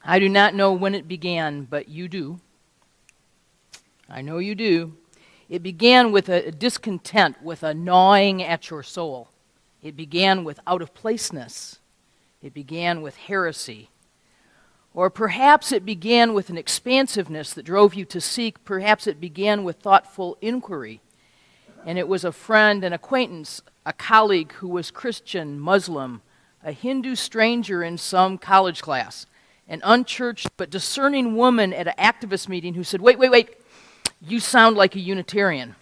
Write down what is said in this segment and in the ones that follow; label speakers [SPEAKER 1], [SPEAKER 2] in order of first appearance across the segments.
[SPEAKER 1] I do not know when it began, but you do. I know you do. It began with a discontent, with a gnawing at your soul. It began with out-of-placeness. It began with heresy. Or perhaps it began with an expansiveness that drove you to seek. Perhaps it began with thoughtful inquiry. And it was a friend, an acquaintance, a colleague who was Christian, Muslim, a Hindu stranger in some college class, an unchurched but discerning woman at an activist meeting who said, wait, you sound like a Unitarian.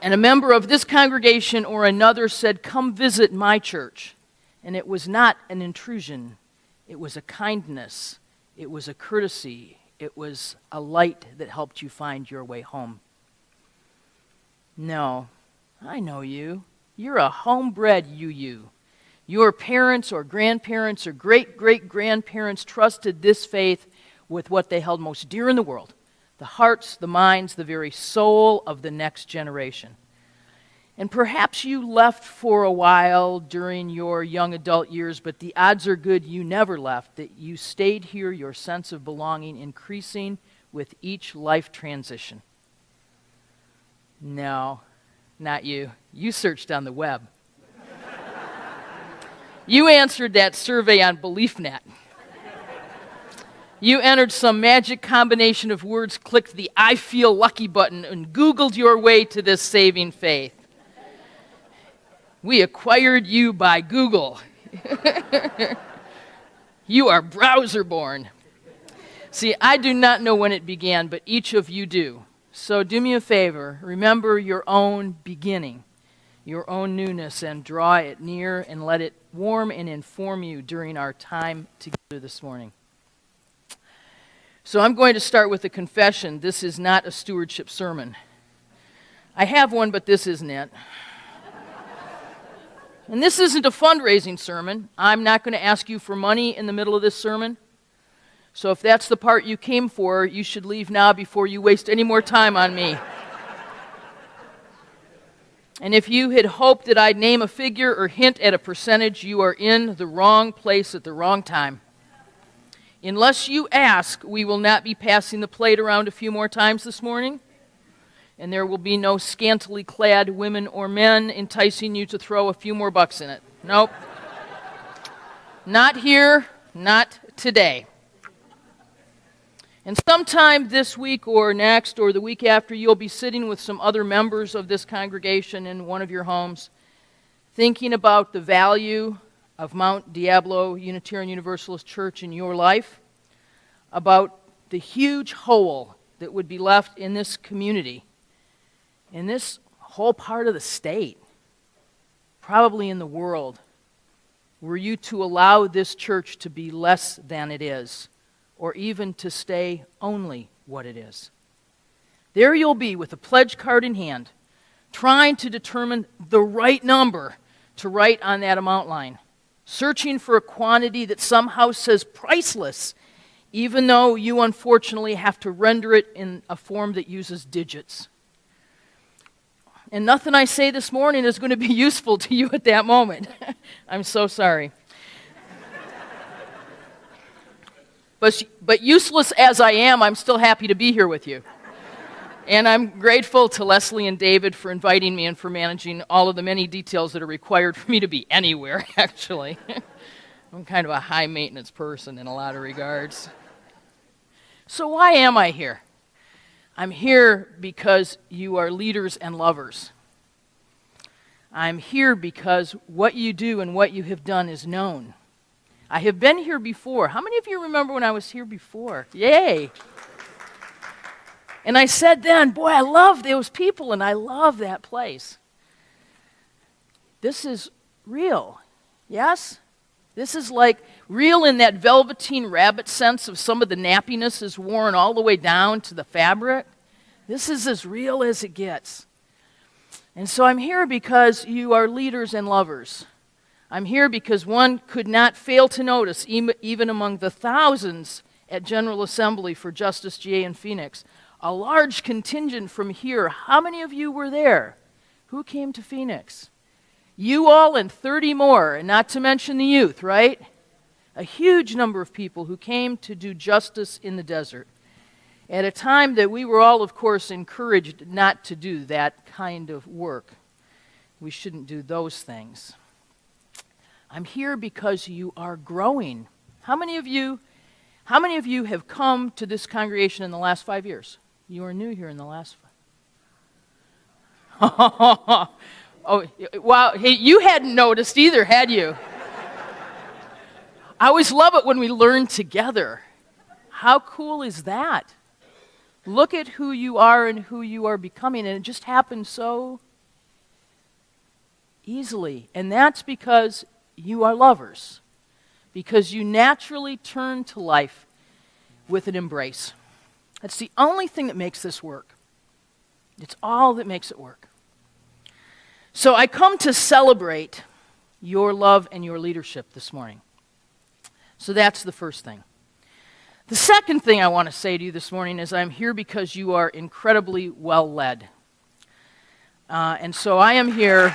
[SPEAKER 1] And a member of this congregation or another said, come visit my church. And it was not an intrusion. It was a kindness. It was a courtesy. It was a light that helped you find your way home. No, I know you. You're a homebred UU. Your parents or grandparents or great-great-grandparents trusted this faith with what they held most dear in the world, the hearts, the minds, the very soul of the next generation. And perhaps you left for a while during your young adult years, but the odds are good you never left, that you stayed here, your sense of belonging increasing with each life transition. No, not you. You searched on the web. You answered that survey on BeliefNet. You entered some magic combination of words, clicked the I feel lucky button, and Googled your way to this saving faith. We acquired you by Google. You are browser-born. See, I do not know when it began, but each of you do. So do me a favor, remember your own beginning, your own newness, and draw it near and let it warm and inform you during our time together this morning. So I'm going to start with a confession. This is not a stewardship sermon. I have one, but this isn't it. And this isn't a fundraising sermon. I'm not going to ask you for money in the middle of this sermon. So if that's the part you came for, you should leave now before you waste any more time on me. And if you had hoped that I'd name a figure or hint at a percentage, you are in the wrong place at the wrong time. Unless you ask, we will not be passing the plate around a few more times this morning. And there will be no scantily clad women or men enticing you to throw a few more bucks in it. Nope. Not here, not today. And sometime this week or next or the week after, you'll be sitting with some other members of this congregation in one of your homes, thinking about the value of Mount Diablo Unitarian Universalist Church in your life, about the huge hole that would be left in this community, in this whole part of the state, probably in the world, were you to allow this church to be less than it is, or even to stay only what it is. There you'll be with a pledge card in hand, trying to determine the right number to write on that amount line, searching for a quantity that somehow says priceless, even though you unfortunately have to render it in a form that uses digits. And nothing I say this morning is going to be useful to you at that moment. I'm so sorry. But useless as I am, I'm still happy to be here with you. And I'm grateful to Leslie and David for inviting me and for managing all of the many details that are required for me to be anywhere, actually. I'm kind of a high-maintenance person in a lot of regards. So why am I here? I'm here because you are leaders and lovers. I'm here because what you do and what you have done is known. I have been here before. How many of you remember when I was here before? Yay! And I said then, boy, I love those people and I love that place. This is real, yes? This is like real in that velveteen rabbit sense of some of the nappiness is worn all the way down to the fabric. This is as real as it gets. And so I'm here because you are leaders and lovers. I'm here because one could not fail to notice, even among the thousands at General Assembly for Justice GA in Phoenix, a large contingent from here. How many of you were there? Who came to Phoenix? You all and 30 more, and not to mention the youth, right? a huge number of people who came to do justice in the desert at a time that we were all, of course, encouraged not to do that kind of work. We shouldn't do those things. I'm here because you are growing. How many of you have come to this congregation in the last 5 years? You are new here in the last 5. Oh, wow. Hey, you hadn't noticed either, had you? I always love it when we learn together. How cool is that? Look at who you are and who you are becoming, and it just happens so easily. And that's because you are lovers, because you naturally turn to life with an embrace. That's the only thing that makes this work. It's all that makes it work. So I come to celebrate your love and your leadership this morning. So that's the first thing. The second thing I want to say to you this morning is I'm here because you are incredibly well led. And so I am here.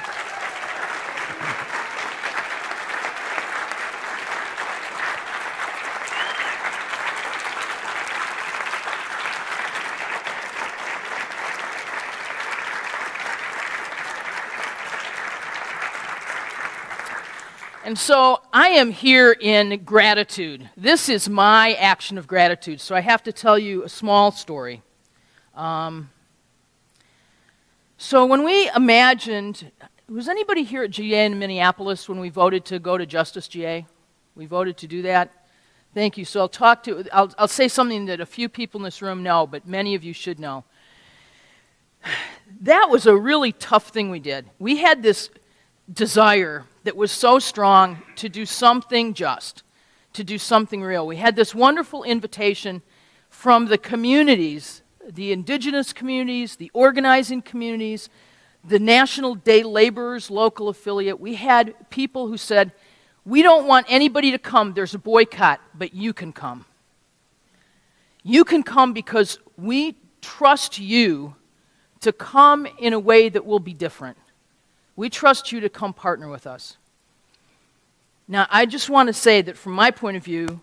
[SPEAKER 1] And so I am here in gratitude. This is my action of gratitude. So I have to tell you a small story. So when we imagined, was anybody here at GA in Minneapolis when we voted to go to Justice GA? We voted to do that? Thank you. So I'll say something that a few people in this room know, but many of you should know. That was a really tough thing we did. We had this desire that was so strong to do something just, to do something real. We had this wonderful invitation from the communities, the indigenous communities, the organizing communities, the National Day Laborers local affiliate. We had people who said, we don't want anybody to come, there's a boycott, but you can come. You can come because we trust you to come in a way that will be different. We trust you to come partner with us. Now, I just want to say that from my point of view,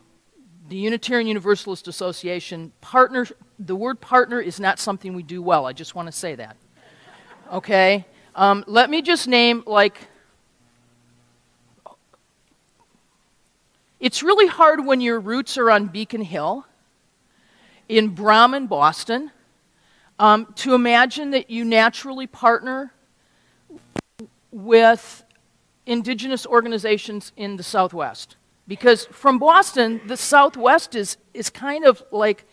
[SPEAKER 1] the Unitarian Universalist Association, the word partner is not something we do well. I just want to say that. Okay? Let me just name, it's really hard when your roots are on Beacon Hill, in Brahman, Boston, to imagine that you naturally partner with indigenous organizations in the Southwest. Because from Boston, the Southwest is kind of like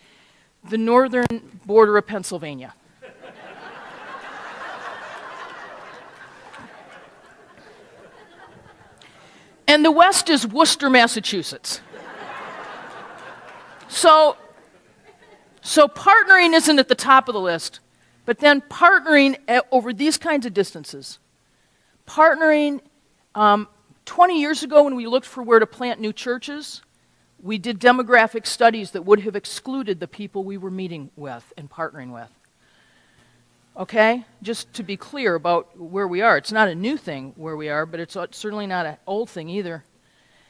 [SPEAKER 1] the northern border of Pennsylvania. And the West is Worcester, Massachusetts. So partnering isn't at the top of the list, but then partnering over these kinds of distances. Partnering, 20 years ago when we looked for where to plant new churches, we did demographic studies that would have excluded the people we were meeting with and partnering with. Okay? Just to be clear about where we are. It's not a new thing where we are, but it's certainly not an old thing either.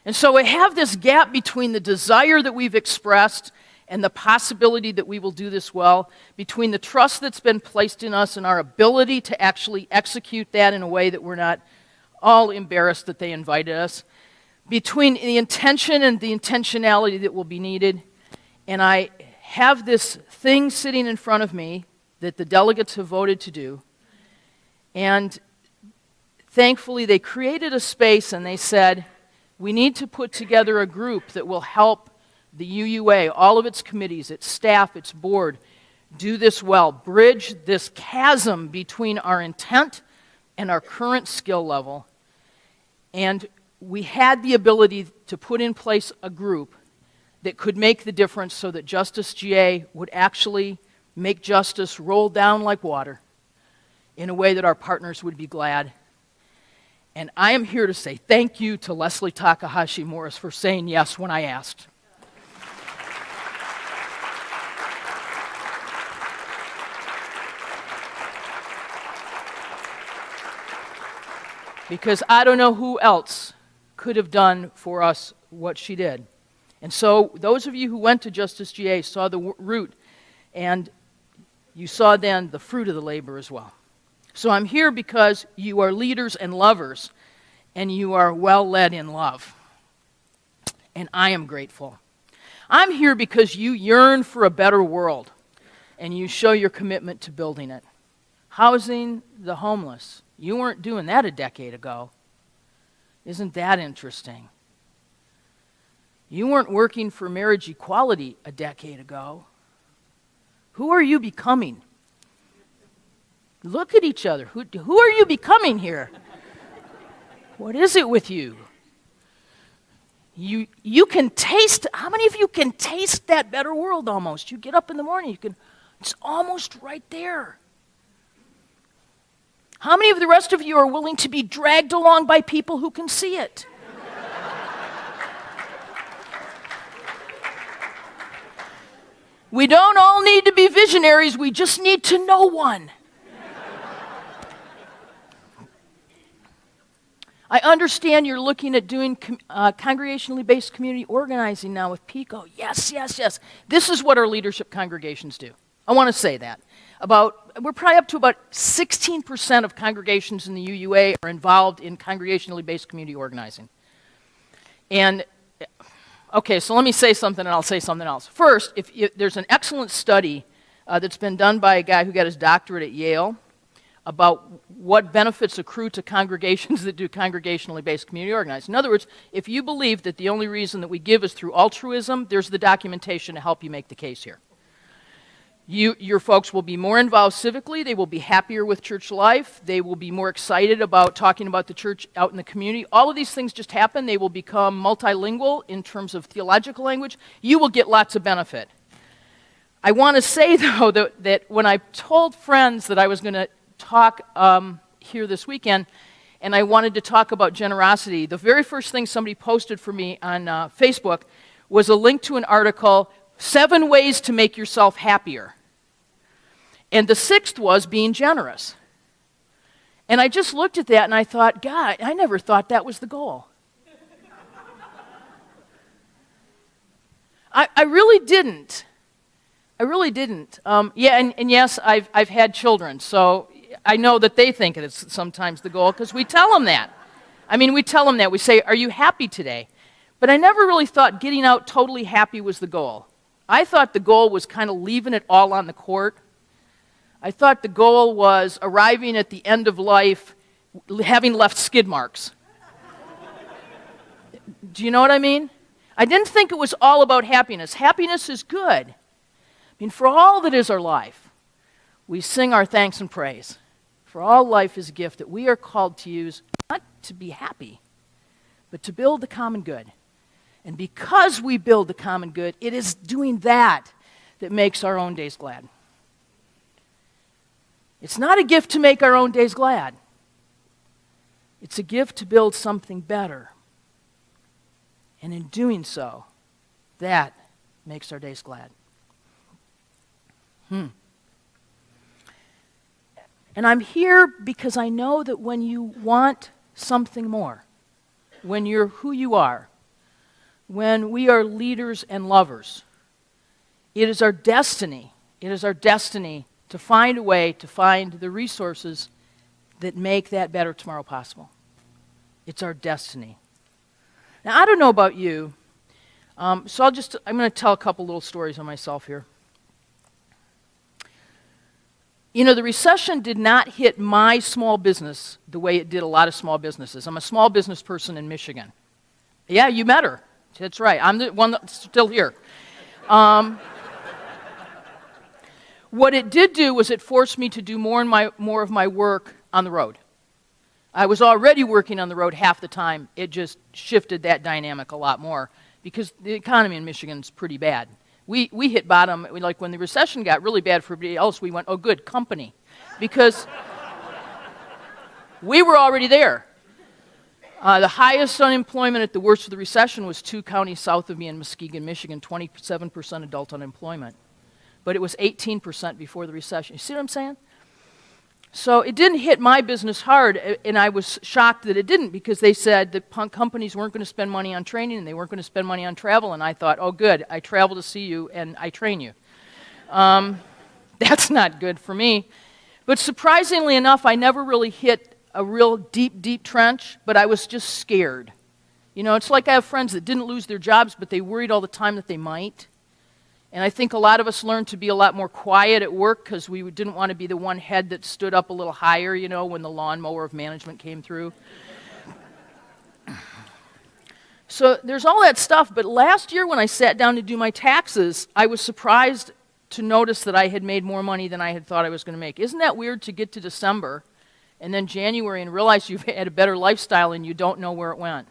[SPEAKER 1] And so we have this gap between the desire that we've expressed and the possibility that we will do this well, between the trust that's been placed in us and our ability to actually execute that in a way that we're not all embarrassed that they invited us, between the intention and the intentionality that will be needed. And I have this thing sitting in front of me that the delegates have voted to do. And thankfully they created a space and they said, we need to put together a group that will help the UUA, all of its committees, its staff, its board, do this well, bridge this chasm between our intent and our current skill level. And we had the ability to put in place a group that could make the difference so that Justice GA would actually make justice roll down like water in a way that our partners would be glad. And I am here to say thank you to Leslie Takahashi Morris for saying yes when I asked. Because I don't know who else could have done for us what she did. And so those of you who went to Justice GA saw the root, and you saw then the fruit of the labor as well. So I'm here because you are leaders and lovers, and you are well led in love. And I am grateful. I'm here because you yearn for a better world, and you show your commitment to building it. Housing the homeless. You weren't doing that a decade ago. Isn't that interesting? You weren't working for marriage equality a decade ago. Who are you becoming? Look at each other. Who are you becoming here? What is it with you? You can taste, how many of you can taste that better world almost? You get up in the morning, it's almost right there. How many of the rest of you are willing to be dragged along by people who can see it? We don't all need to be visionaries, we just need to know one. I understand you're looking at doing congregationally based community organizing now with PICO. Yes, yes, yes. This is what our leadership congregations do. I want to say that. We're probably up to about 16% of congregations in the UUA are involved in congregationally based community organizing. And, okay, so let me say something and I'll say something else. First, there's an excellent study that's been done by a guy who got his doctorate at Yale about what benefits accrue to congregations that do congregationally based community organizing. In other words, if you believe that the only reason that we give is through altruism, there's the documentation to help you make the case here. Your folks will be more involved civically, they will be happier with church life, they will be more excited about talking about the church out in the community. All of these things just happen. They will become multilingual in terms of theological language. You will get lots of benefit. I want to say, though, that when I told friends that I was going to talk here this weekend, and I wanted to talk about generosity, the very first thing somebody posted for me on Facebook was a link to an article, 7 Ways to Make Yourself Happier. And the 6th was being generous. And I just looked at that and I thought, God, I never thought that was the goal. I really didn't. I really didn't. Yeah, and yes, I've had children, so I know that they think it's sometimes the goal because we tell them that. I mean, we tell them that. We say, are you happy today? But I never really thought getting out totally happy was the goal. I thought the goal was kind of leaving it all on the court. I thought the goal was arriving at the end of life having left skid marks. Do you know what I mean? I didn't think it was all about happiness. Happiness is good. I mean, for all that is our life, we sing our thanks and praise. For all life is a gift that we are called to use, not to be happy, but to build the common good. And because we build the common good, it is doing that that makes our own days glad. It's not a gift to make our own days glad. It's a gift to build something better. And in doing so, that makes our days glad. And I'm here because I know that when you want something more, when you're who you are, when we are leaders and lovers, it is our destiny to find a way to find the resources that make that better tomorrow possible. It's our destiny. Now, I don't know about you, so I'm going to tell a couple little stories on myself here. You know, the recession did not hit my small business the way it did a lot of small businesses. I'm a small business person in Michigan. Yeah, you met her. That's right. I'm the one that's still here. What it did do was it forced me to do more of my work on the road. I was already working on the road half the time. It just shifted that dynamic a lot more because the economy in Michigan is pretty bad. We hit bottom, like when the recession got really bad for everybody else, we went, oh good, company. Because we were already there. The highest unemployment at the worst of the recession was 2 counties south of me in Muskegon, Michigan, 27% adult unemployment. But it was 18% before the recession. You see what I'm saying? So it didn't hit my business hard, and I was shocked that it didn't, because they said that companies weren't going to spend money on training and they weren't going to spend money on travel, and I thought, oh good, I travel to see you and I train you. That's not good for me. But surprisingly enough, I never really hit a real deep, deep trench, but I was just scared. You know, it's like I have friends that didn't lose their jobs, but they worried all the time that they might. And I think a lot of us learned to be a lot more quiet at work because we didn't want to be the one head that stood up a little higher, you know, when the lawnmower of management came through. So there's all that stuff, but last year when I sat down to do my taxes, I was surprised to notice that I had made more money than I had thought I was going to make. Isn't that weird to get to December and then January and realize you've had a better lifestyle and you don't know where it went?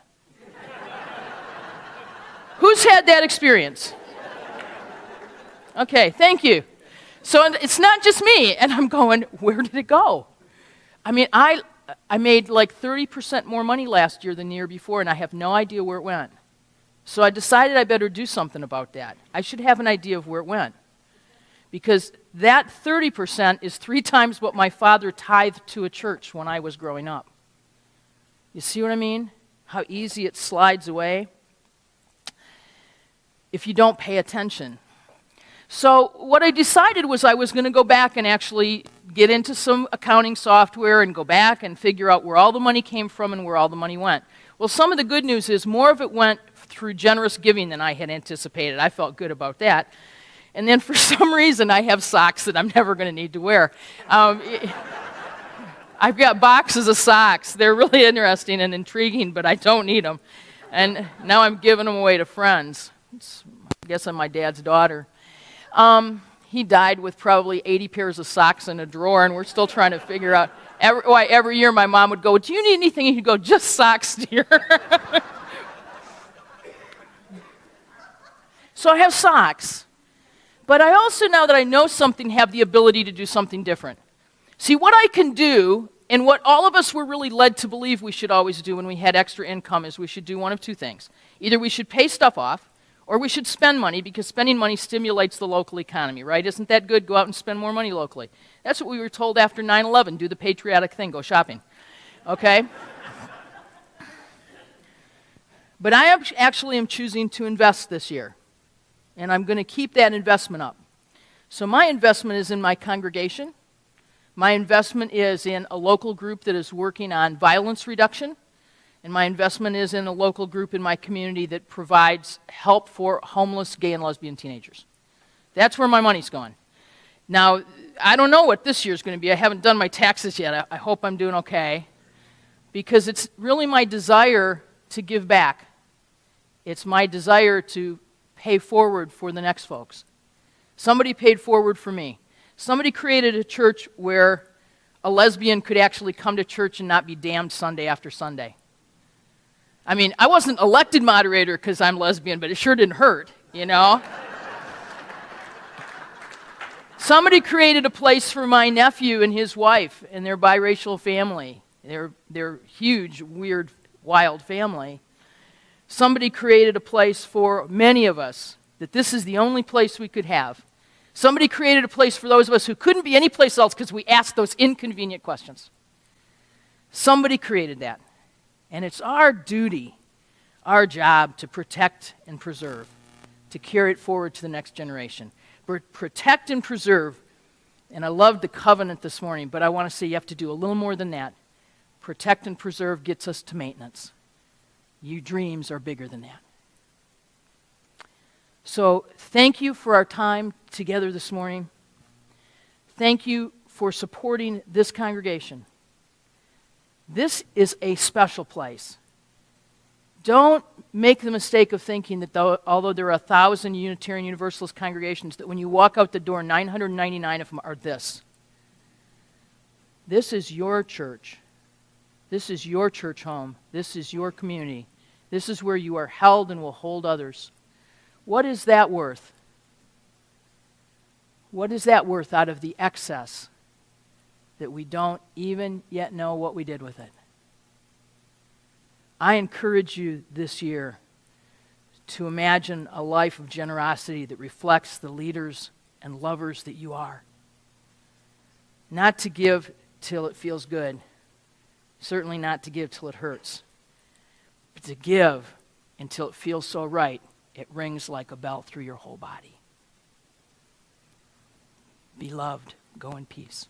[SPEAKER 1] Who's had that experience? Okay, thank you. So it's not just me, and I'm going, where did it go? I mean, I made like 30% more money last year than the year before, and I have no idea where it went. So I decided I better do something about that. I should have an idea of where it went. Because that 30% is 3 times what my father tithed to a church when I was growing up. You see what I mean? How easy it slides away if you don't pay attention. So what I decided was I was going to go back and actually get into some accounting software and go back and figure out where all the money came from and where all the money went. Well, some of the good news is more of it went through generous giving than I had anticipated. I felt good about that. And then for some reason, I have socks that I'm never going to need to wear. I've got boxes of socks. They're really interesting and intriguing, but I don't need them. And now I'm giving them away to friends. I guess I'm my dad's daughter. He died with probably 80 pairs of socks in a drawer, and we're still trying to figure out why every year my mom would go, do you need anything? And he'd go, just socks, dear. So I have socks. But I also, now that I know something, have the ability to do something different. See, what I can do, and what all of us were really led to believe we should always do when we had extra income, is we should do one of 2 things. Either we should pay stuff off, or we should spend money, because spending money stimulates the local economy, right? Isn't that good? Go out and spend more money locally. That's what we were told after 9/11. Do the patriotic thing. Go shopping. Okay? But I actually am choosing to invest this year. And I'm going to keep that investment up. So my investment is in my congregation. My investment is in a local group that is working on violence reduction. And my investment is in a local group in my community that provides help for homeless gay and lesbian teenagers. That's where my money's going. Now, I don't know what this year's going to be. I haven't done my taxes yet. I hope I'm doing okay. Because it's really my desire to give back. It's my desire to pay forward for the next folks. Somebody paid forward for me. Somebody created a church where a lesbian could actually come to church and not be damned Sunday after Sunday. I mean, I wasn't elected moderator because I'm lesbian, but it sure didn't hurt, you know? Somebody created a place for my nephew and his wife and their biracial family. They're huge, weird, wild family. Somebody created a place for many of us, that this is the only place we could have. Somebody created a place for those of us who couldn't be anyplace else because we asked those inconvenient questions. Somebody created that. And it's our duty, our job, to protect and preserve, to carry it forward to the next generation. Protect and preserve, and I loved the covenant this morning, but I want to say you have to do a little more than that. Protect and preserve gets us to maintenance. Your dreams are bigger than that. So thank you for our time together this morning. Thank you for supporting this congregation. This is a special place. Don't make the mistake of thinking that although there are 1,000 Unitarian Universalist congregations, that when you walk out the door, 999 of them are this. This is your church. This is your church home. This is your community. This is where you are held and will hold others. What is that worth? What is that worth out of the excess that we don't even yet know what we did with it? I encourage you this year to imagine a life of generosity that reflects the leaders and lovers that you are. Not to give till it feels good. Certainly not to give till it hurts. But to give until it feels so right, it rings like a bell through your whole body. Beloved, go in peace.